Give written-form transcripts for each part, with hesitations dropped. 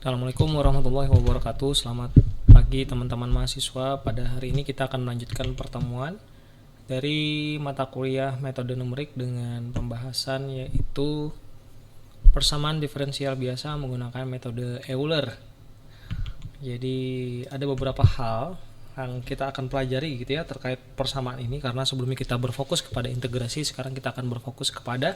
Assalamualaikum warahmatullahi wabarakatuh. Selamat pagi teman-teman mahasiswa. Pada hari ini kita akan melanjutkan pertemuan dari mata kuliah metode numerik dengan pembahasan yaitu persamaan diferensial biasa menggunakan metode Euler. Jadi ada beberapa hal yang kita akan pelajari gitu ya terkait persamaan ini, karena sebelumnya kita berfokus kepada integrasi, sekarang kita akan berfokus kepada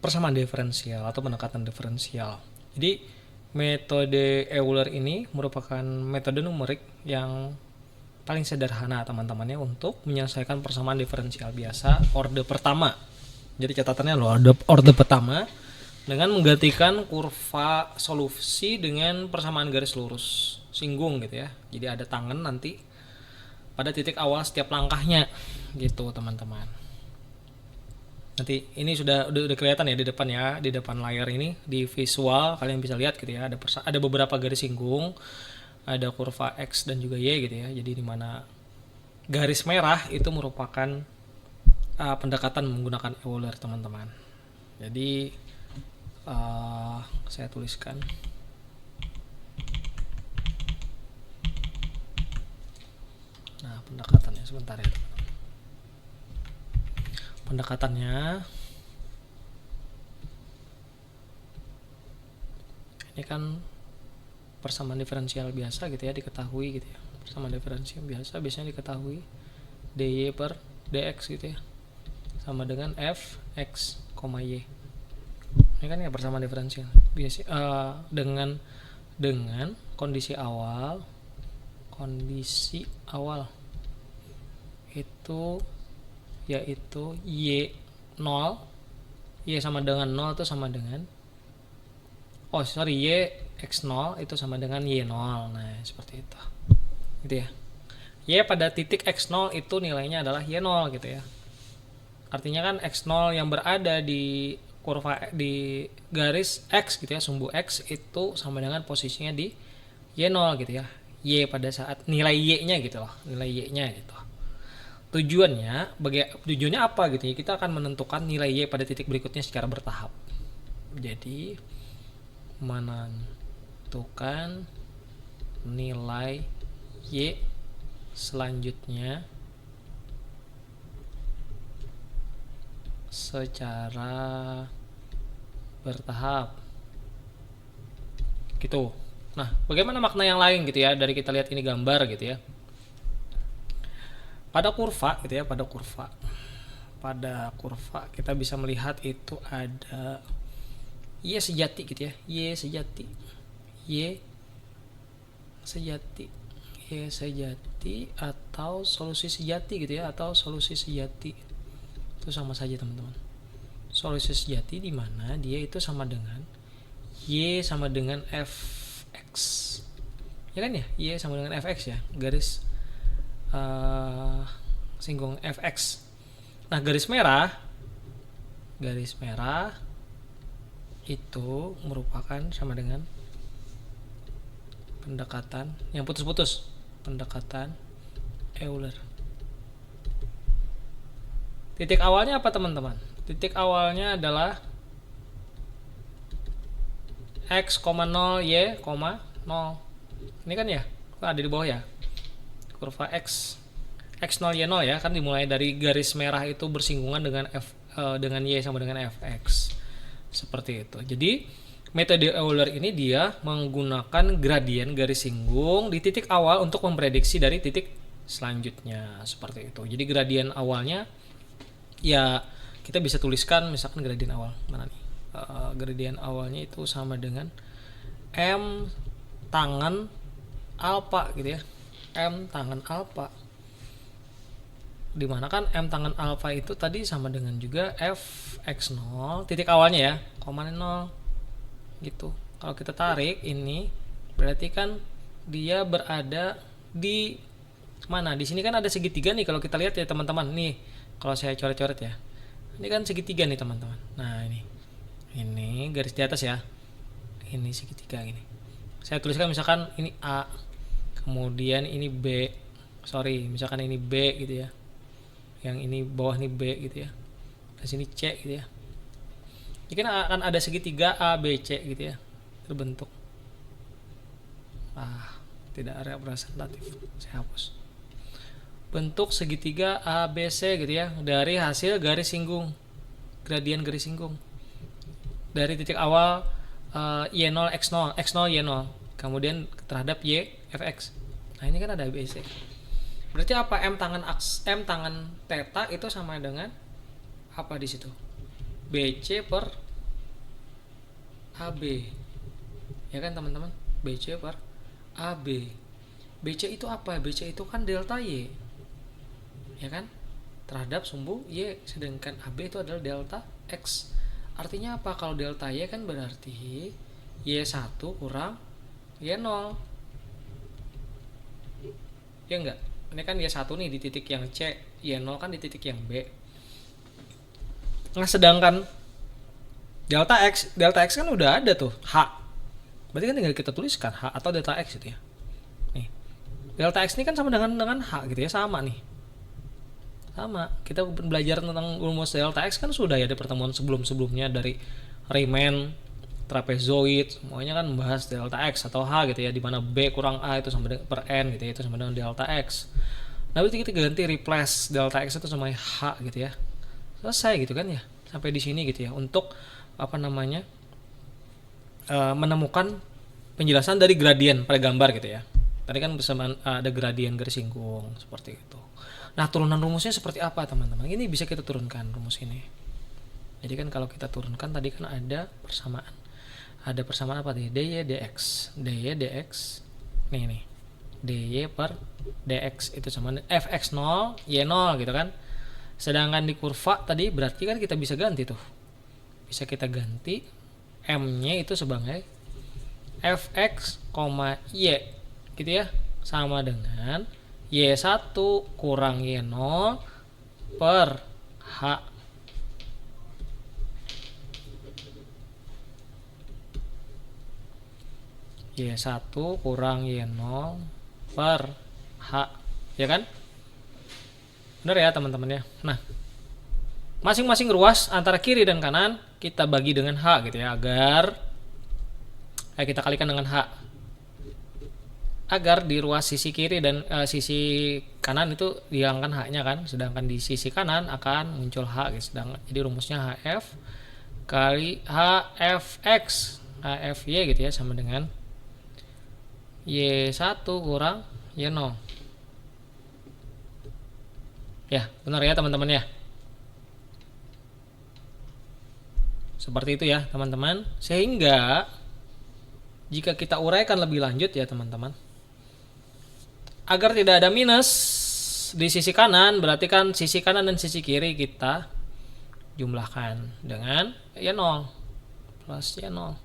persamaan diferensial atau pendekatan diferensial. Jadi metode Euler ini merupakan metode numerik yang paling sederhana teman-temannya untuk menyelesaikan persamaan diferensial biasa orde pertama. Jadi catatannya loh, orde pertama dengan menggantikan kurva solusi dengan persamaan garis lurus singgung gitu ya. Jadi ada tangan nanti pada titik awal setiap langkahnya gitu teman-teman. Nanti ini sudah kelihatan ya di depan layar ini, di visual kalian bisa lihat gitu ya, ada beberapa garis singgung, ada kurva X dan juga Y gitu ya. Jadi di mana garis merah itu merupakan pendekatan menggunakan Euler teman-teman. Jadi saya tuliskan pendekatannya sebentar ya teman-teman. Pendekatannya ini kan persamaan diferensial biasa gitu ya, diketahui gitu ya. Persamaan diferensial biasa biasanya diketahui dy per dx gitu ya sama dengan f x, y. Ini kan ya persamaan diferensial biasa dengan kondisi awal itu yaitu y 0, y sama dengan 0 itu sama dengan y x0 itu sama dengan y0. Nah seperti itu gitu ya. Y pada titik x0 itu nilainya adalah y0 gitu ya. Artinya kan x0 yang berada di kurva di garis x gitu ya, sumbu x itu sama dengan posisinya di y0 gitu ya. Y pada saat nilai y-nya gitu loh, nilai y-nya gitu. Tujuannya apa gitu ya, kita akan menentukan nilai y pada titik berikutnya secara bertahap. Jadi menentukan nilai y selanjutnya secara bertahap gitu. Nah, bagaimana makna yang lain gitu ya dari kita lihat ini gambar gitu ya. Pada kurva gitu ya, pada kurva kita bisa melihat itu ada y sejati gitu ya, y sejati atau solusi sejati gitu ya, atau solusi sejati itu sama saja teman-teman. Solusi sejati di mana dia itu sama dengan y sama dengan fx ya kan ya, y sama dengan fx ya, garis singgung fx. Nah garis merah itu merupakan sama dengan pendekatan yang putus-putus, pendekatan Euler. Titik awalnya apa teman-teman? Titik awalnya adalah x, 0, y, 0. Ini kan ya, ada di bawah ya, kurva x0 y0 ya, kan dimulai dari garis merah itu bersinggungan dengan y sama dengan fx seperti itu. Jadi metode Euler ini dia menggunakan gradien garis singgung di titik awal untuk memprediksi dari titik selanjutnya seperti itu. Jadi gradien awalnya ya kita bisa tuliskan misalkan gradien awal mana nih, gradien awalnya itu sama dengan m tangen alpha gitu ya, m tangen alpha, dimana kan m tangen alpha itu tadi sama dengan juga fx0 titik awalnya ya, 0 gitu. Kalau kita tarik ini berarti kan dia berada di mana? Di sini kan ada segitiga nih kalau kita lihat ya teman-teman. Nih kalau saya coret-coret ya, ini kan segitiga nih teman-teman. Nah ini garis di atas ya, ini segitiga ini. Saya tuliskan misalkan ini A, kemudian ini B, misalkan ini B gitu ya, yang ini bawah ini B gitu ya, di sini C gitu ya. Jadi kan akan ada segitiga A, B, C gitu ya, terbentuk. Tidak representatif. Saya hapus. Bentuk segitiga A, B, C gitu ya, dari hasil garis singgung, gradien garis singgung. Dari titik awal Y0, X0, X0, Y0. Kemudian terhadap Y, Fx. Nah ini kan ada ABC. Berarti apa? M tangan theta itu sama dengan apa di situ? BC per AB. Ya kan teman-teman? BC per AB. BC itu apa? BC itu kan delta Y. Ya kan? Terhadap sumbu Y, sedangkan AB itu adalah delta X. Artinya apa? Kalau delta Y kan berarti Y1 kurang Y0. Ya enggak? Ini kan Y1 nih di titik yang C, Y0 kan di titik yang B. Nah, sedangkan delta X kan udah ada tuh, H. Berarti kan tinggal kita tuliskan H atau delta X gitu ya. Nih. Delta X ini kan sama dengan H gitu ya, sama nih. Sama. Kita belajar tentang rumus delta X kan sudah ya di pertemuan sebelum-sebelumnya dari Riemann, trapezoid, semuanya kan membahas delta X atau H gitu ya, di mana B kurang A itu sama dengan per N gitu ya, itu sama dengan delta X. Nah, berarti kita ganti replace delta X itu sama H gitu ya. Selesai gitu kan ya. Sampai di sini gitu ya untuk menemukan penjelasan dari gradien pada gambar gitu ya. Tadi kan bersama ada gradien garis singgung seperti itu. Nah, turunan rumusnya seperti apa teman-teman? Ini bisa kita turunkan rumus ini. Jadi kan kalau kita turunkan tadi kan ada persamaan. Ada persamaan apa nih? dy dx. dy dx. Nih. dy per dx itu sama fx0 y0 gitu kan. Sedangkan di kurva tadi berarti kan kita bisa ganti tuh. Bisa kita ganti M-nya itu sebagai fx, y gitu ya. Sama dengan y1 kurang y0 per h. Y1 kurang Y0 per H. Ya kan? Benar ya teman-teman ya. Nah, masing-masing ruas antara kiri dan kanan kita bagi dengan H gitu ya, agar kita kalikan dengan H. Agar di ruas sisi kiri dan sisi kanan itu dihilangkan H-nya kan, sedangkan di sisi kanan akan muncul H gitu. Jadi rumusnya HF kali HFX, HFY gitu ya, sama dengan Y1 kurang Y0. Ya, benar ya teman-teman ya. Seperti itu ya teman-teman. Sehingga jika kita uraikan lebih lanjut ya teman-teman, agar tidak ada minus di sisi kanan, berarti kan sisi kanan dan sisi kiri kita jumlahkan dengan Y0 plus Y0.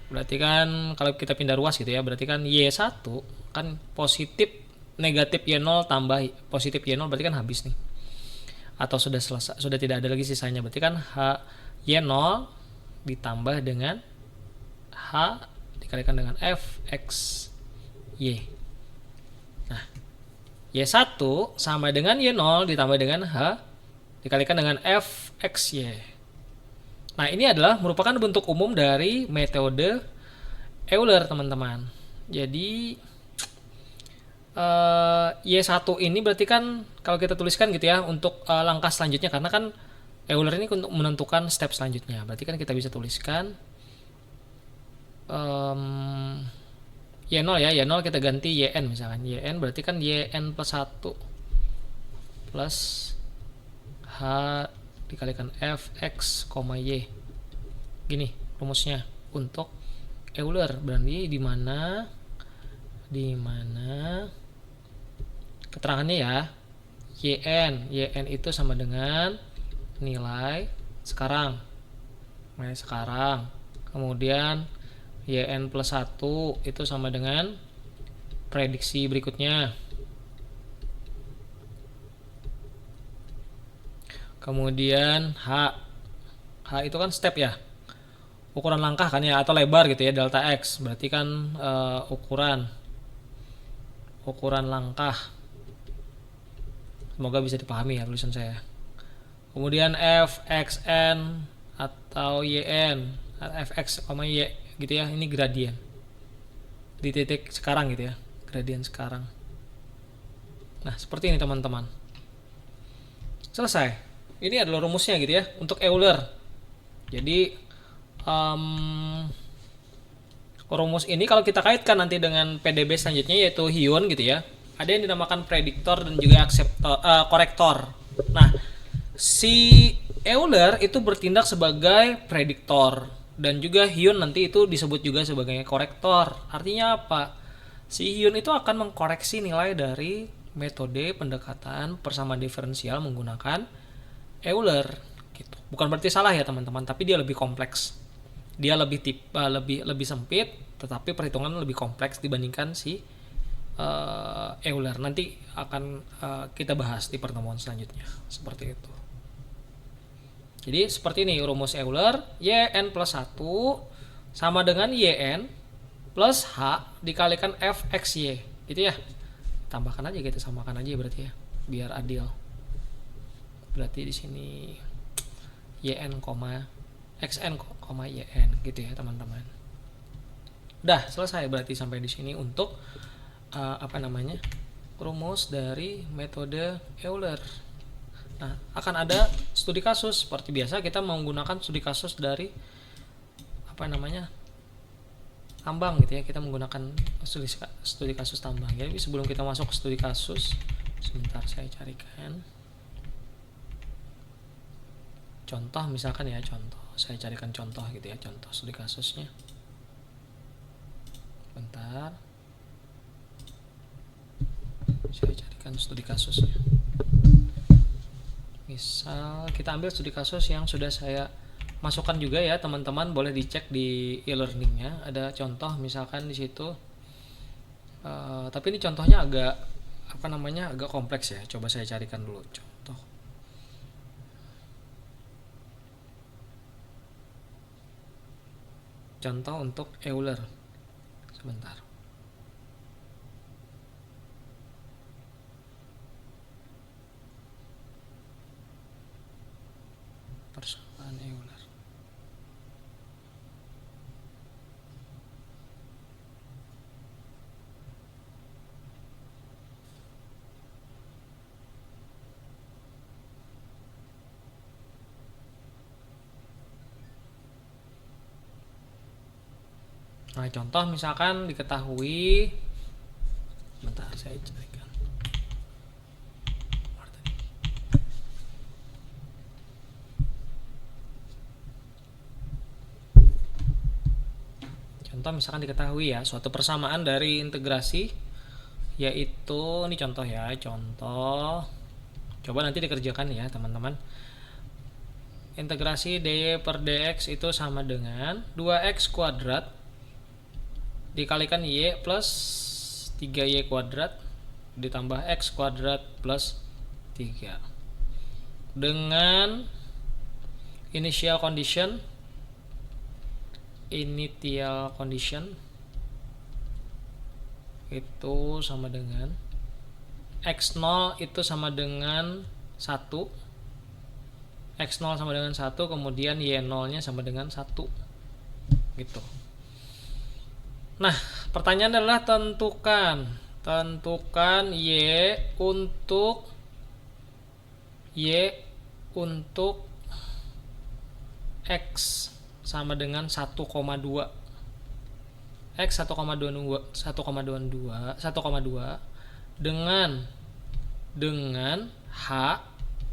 Berarti kan kalau kita pindah ruas gitu ya, berarti kan Y1 kan positif negatif Y0 tambah positif Y0, berarti kan habis nih. Atau sudah selesai, sudah tidak ada lagi sisanya. Berarti kan Y0 ditambah dengan H dikalikan dengan Fx Y. Nah, Y1 sama dengan Y0 ditambah dengan H dikalikan dengan Fx Y. Nah, ini adalah merupakan bentuk umum dari metode Euler, teman-teman. Jadi Y1 ini berarti kan kalau kita tuliskan gitu ya untuk langkah selanjutnya, karena kan Euler ini untuk menentukan step selanjutnya. Berarti kan kita bisa tuliskan Y0 ya, Y0 kita ganti YN misalkan. YN berarti kan YN plus 1 plus H dikalikan Fx, Y. Gini rumusnya untuk Euler. Berarti di mana keterangannya ya, YN itu sama dengan nilai sekarang. Kemudian YN plus 1 itu sama dengan prediksi berikutnya. Kemudian H itu kan step ya, ukuran langkah kan ya, atau lebar gitu ya, delta X berarti kan ukuran langkah. Semoga bisa dipahami ya tulisan saya. Kemudian Fxn atau yn fx, y gitu ya, ini gradien di titik sekarang gitu ya, gradien sekarang. Nah seperti ini teman-teman. Selesai. Ini adalah rumusnya gitu ya untuk Euler. Jadi rumus ini kalau kita kaitkan nanti dengan PDB selanjutnya yaitu Hyun gitu ya, ada yang dinamakan prediktor dan juga korektor. Nah si Euler itu bertindak sebagai prediktor dan juga Hyun nanti itu disebut juga sebagai korektor. Artinya apa? Si Hyun itu akan mengkoreksi nilai dari metode pendekatan persamaan diferensial menggunakan Euler gitu. Bukan berarti salah ya teman-teman, tapi dia lebih kompleks. Dia lebih sempit, tetapi perhitungan lebih kompleks dibandingkan si Euler. Nanti akan kita bahas di pertemuan selanjutnya. Seperti itu. Jadi seperti ini rumus Euler, Yn plus 1 sama dengan Yn plus H dikalikan Fxy. Gitu ya. Tambahkan aja, kita samakan aja berarti ya, biar adil. Berarti di sini Yn, Xn, Yn gitu ya teman-teman. Udah selesai berarti sampai di sini untuk rumus dari metode Euler. Nah, akan ada studi kasus seperti biasa, kita menggunakan studi kasus dari tambang gitu ya. Kita menggunakan studi kasus tambang. Jadi sebelum kita masuk ke studi kasus, sebentar saya carikan contoh, misalkan ya contoh. Saya carikan contoh gitu ya, contoh studi kasusnya. Bentar. Saya carikan studi kasusnya. Misal kita ambil studi kasus yang sudah saya masukkan juga ya teman-teman, boleh dicek di e-learningnya. Ada contoh misalkan di situ. Tapi ini contohnya agak agak kompleks ya. Coba saya carikan dulu contoh. Contoh untuk Euler. Sebentar. Persamaan Euler. Nah, contoh misalkan diketahui, bentar saya carikan. Contoh misalkan diketahui ya suatu persamaan dari integrasi, yaitu ini contoh ya, contoh. Coba nanti dikerjakan ya teman-teman. Integrasi dy per dx itu sama dengan 2x kuadrat dikalikan y plus 3y kuadrat ditambah x kuadrat plus 3 dengan initial condition itu sama dengan x0 itu sama dengan 1, x0 sama dengan 1, kemudian y0 nya sama dengan 1 gitu. Nah, pertanyaan adalah tentukan y untuk x sama dengan 1,2. X 1,2 dengan H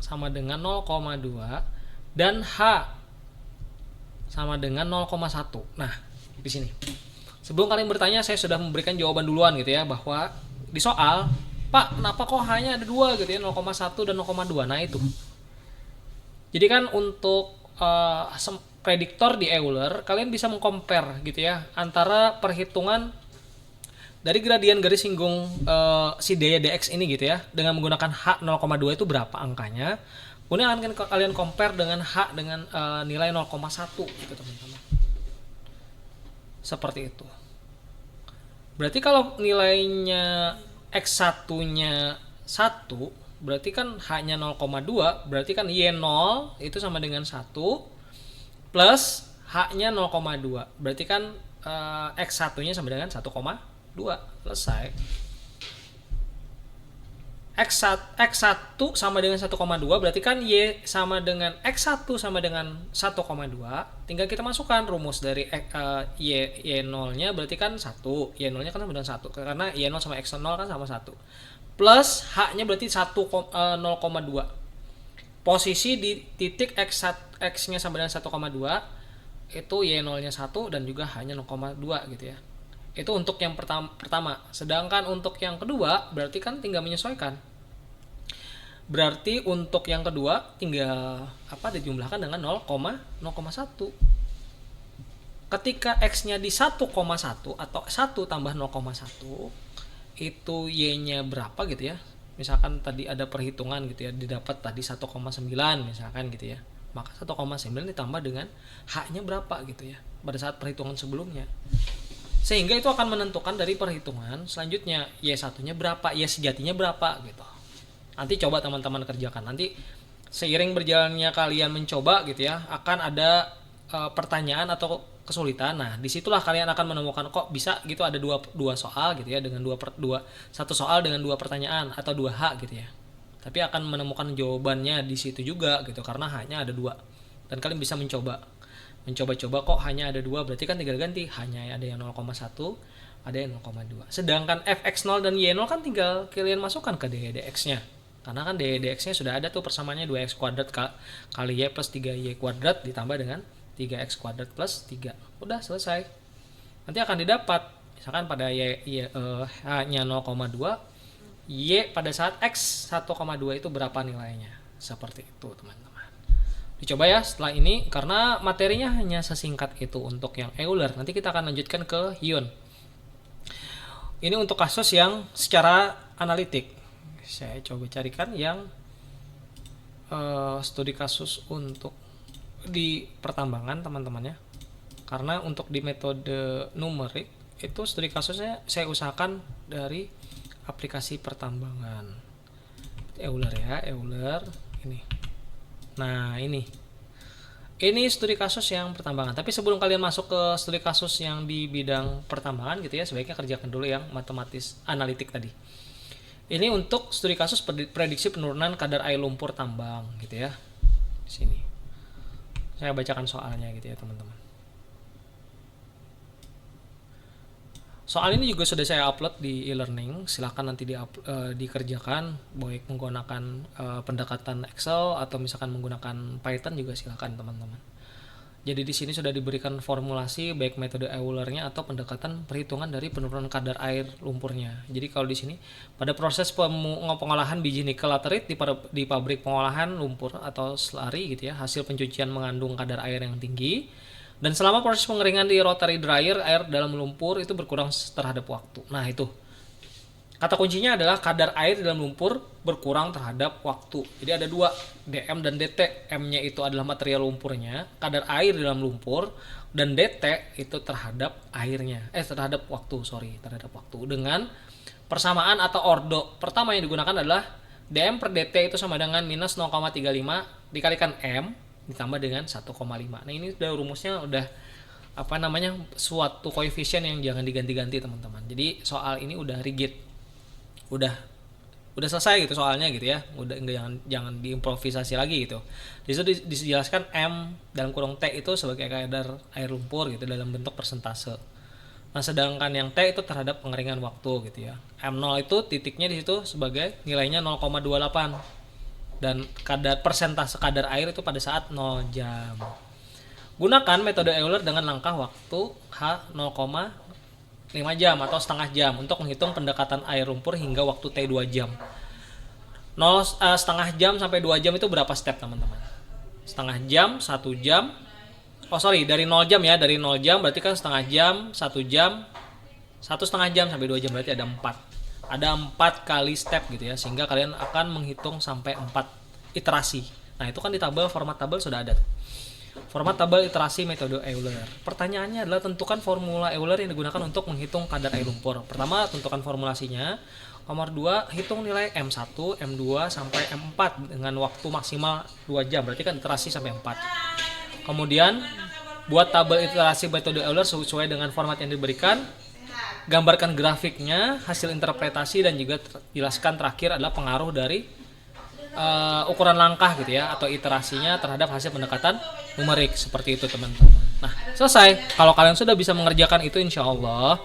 sama dengan 0,2 dan H sama dengan 0,1. Nah, di sini. Sebelum kalian bertanya, saya sudah memberikan jawaban duluan gitu ya, bahwa di soal, Pak, kenapa kok hanya ada 2 gitu ya, 0,1 dan 0,2. Nah, itu. Jadi kan untuk prediktor di Euler, kalian bisa mengcompare gitu ya antara perhitungan dari gradien garis singgung si daya dx ini gitu ya dengan menggunakan H 0,2 itu berapa angkanya. Kemudian akan kalian compare dengan H dengan nilai 0,1 gitu teman-teman. Seperti itu. Berarti kalau nilainya X1-nya 1, berarti kan H-nya 0,2, berarti kan Y0 itu sama dengan 1. plus H-nya 0,2. Berarti kan X1-nya sama dengan 1,2. Selesai. X1 sama dengan 1,2, berarti kan Y sama dengan X1 sama dengan 1,2. Tinggal kita masukkan rumus dari Y0 nya berarti kan 1. Y0 nya kan sama dengan 1 karena Y0 sama X0 kan sama 1. Plus H nya berarti 0,2. Posisi di titik X nya sama dengan 1,2 itu Y0 nya 1 dan juga H nya 0,2 gitu ya. Itu untuk yang pertama. Sedangkan untuk yang kedua berarti kan tinggal menyesuaikan. Berarti untuk yang kedua tinggal dijumlahkan dengan 0,1. Ketika X-nya di 1,1 atau 1 tambah 0,1 itu Y-nya berapa gitu ya. Misalkan tadi ada perhitungan gitu ya, didapat tadi 1,9 misalkan gitu ya. Maka 1,9 ditambah dengan H-nya berapa gitu ya pada saat perhitungan sebelumnya. Sehingga itu akan menentukan dari perhitungan selanjutnya Y1-nya berapa, Y sejatinya berapa gitu. Nanti coba teman-teman kerjakan. Nanti seiring berjalannya kalian mencoba gitu ya, akan ada pertanyaan atau kesulitan. Nah, disitulah kalian akan menemukan kok bisa gitu ada dua soal gitu ya dengan satu soal dengan dua pertanyaan atau 2H gitu ya. Tapi akan menemukan jawabannya di situ juga gitu karena hanya ada 2. Dan kalian bisa mencoba-coba kok hanya ada 2, berarti kan tinggal ganti hanya ada yang 0,1 ada yang 0,2. Sedangkan fx0 dan y0 kan tinggal kalian masukkan ke ddx nya karena kan ddx nya sudah ada tuh persamaannya 2x kuadrat kali y plus 3y kuadrat ditambah dengan 3x kuadrat plus 3. Udah selesai. Nanti akan didapat misalkan pada h nya 0,2, y pada saat x 1,2 itu berapa nilainya. Seperti itu teman-teman. Dicoba ya setelah ini karena materinya hanya sesingkat itu untuk yang Euler. Nanti kita akan lanjutkan ke Hyun. Ini untuk kasus yang secara analitik. Saya coba carikan yang studi kasus untuk di pertambangan teman-teman ya. Karena untuk di metode numerik itu studi kasusnya saya usahakan dari aplikasi pertambangan. Euler ya, Euler ini. Nah ini studi kasus yang pertambangan. Tapi sebelum kalian masuk ke studi kasus yang di bidang pertambangan gitu ya, sebaiknya kerjakan dulu yang matematis analitik tadi. Ini untuk studi kasus prediksi penurunan kadar air lumpur tambang gitu ya. Di sini saya bacakan soalnya gitu ya teman-teman. Soal ini juga sudah saya upload di e-learning. Silahkan nanti dikerjakan baik menggunakan pendekatan Excel atau misalkan menggunakan Python juga silahkan teman-teman. Jadi di sini sudah diberikan formulasi baik metode Euler-nya atau pendekatan perhitungan dari penurunan kadar air lumpurnya. Jadi kalau di sini pada proses pengolahan biji nikel laterit di pabrik pengolahan lumpur atau slurry gitu ya, hasil pencucian mengandung kadar air yang tinggi. Dan selama proses pengeringan di rotary dryer, air dalam lumpur itu berkurang terhadap waktu. Nah itu, kata kuncinya adalah kadar air di dalam lumpur berkurang terhadap waktu. Jadi ada 2, dm dan dt. M-nya itu adalah material lumpurnya, kadar air di dalam lumpur, dan dt itu terhadap airnya. Terhadap waktu. Dengan persamaan atau ordo. Pertama yang digunakan adalah dm per dt itu sama dengan minus 0,35 dikalikan m ditambah dengan 1,5. Nah ini udah rumusnya udah suatu koefisien yang jangan diganti-ganti teman-teman. Jadi soal ini udah rigid, udah selesai gitu soalnya gitu ya. Udah jangan diimprovisasi lagi gitu. Di situ dijelaskan m dalam kurung t itu sebagai kadar air lumpur gitu dalam bentuk persentase. Nah sedangkan yang t itu terhadap pengeringan waktu gitu ya. M0 itu titiknya di situ sebagai nilainya 0,28. Dan persentase kadar air itu pada saat 0 jam. Gunakan metode Euler dengan langkah waktu H 0,5 jam atau setengah jam untuk menghitung pendekatan air lumpur hingga waktu T 2 jam. Setengah jam sampai 2 jam itu berapa step teman-teman? Setengah jam, 1 jam. Dari 0 jam ya. Dari 0 jam berarti kan setengah jam, 1 jam, 1,5 jam sampai 2 jam berarti ada 4. Ada 4 kali step gitu ya, sehingga kalian akan menghitung sampai 4 iterasi. Nah itu kan di format tabel sudah ada tuh. Format tabel iterasi metode Euler. Pertanyaannya adalah tentukan formula Euler yang digunakan untuk menghitung kadar air lumpur. Pertama tentukan formulasinya. Nomor 2 hitung nilai M1, M2 sampai M4 dengan waktu maksimal 2 jam. Berarti kan iterasi sampai 4. Kemudian buat tabel iterasi metode Euler sesuai dengan format yang diberikan, gambarkan grafiknya, hasil interpretasi, dan juga jelaskan terakhir adalah pengaruh dari ukuran langkah gitu ya atau iterasinya terhadap hasil pendekatan numerik. Seperti itu teman-teman. Nah selesai. Kalau kalian sudah bisa mengerjakan itu, insya Allah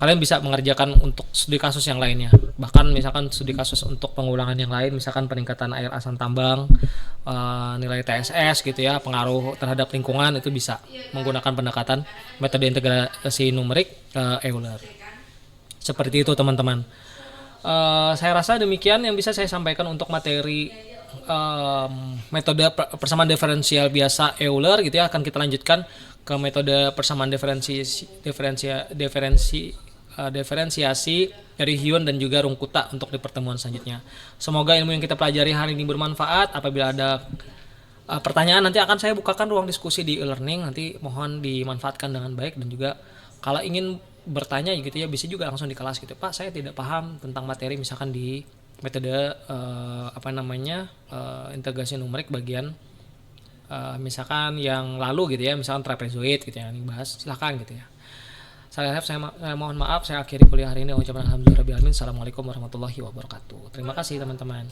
kalian bisa mengerjakan untuk studi kasus yang lainnya. Bahkan misalkan studi kasus untuk pengulangan yang lain, misalkan peningkatan air asam tambang, nilai TSS gitu ya, pengaruh terhadap lingkungan, itu bisa menggunakan pendekatan metode integrasi numerik Euler. Seperti itu teman-teman. Saya rasa demikian yang bisa saya sampaikan untuk materi metode persamaan diferensial biasa Euler gitu ya. Akan kita lanjutkan ke metode persamaan diferensiasi dari Hyun dan juga Rungkuta untuk di pertemuan selanjutnya. Semoga ilmu yang kita pelajari hari ini bermanfaat. Apabila ada pertanyaan, nanti akan saya bukakan ruang diskusi di e-learning. Nanti mohon dimanfaatkan dengan baik, dan juga kalau ingin bertanya gitu ya, bisa juga langsung di kelas gitu. Pak, saya tidak paham tentang materi misalkan di metode integrasi numerik bagian misalkan yang lalu gitu ya, misalkan trapezoid gitu ya, yang dibahas, silahkan gitu ya. Saya mohon maaf, saya akhiri kuliah hari ini. Ucapan alhamdulillah. Assalamualaikum warahmatullahi wabarakatuh. Terima kasih teman-teman.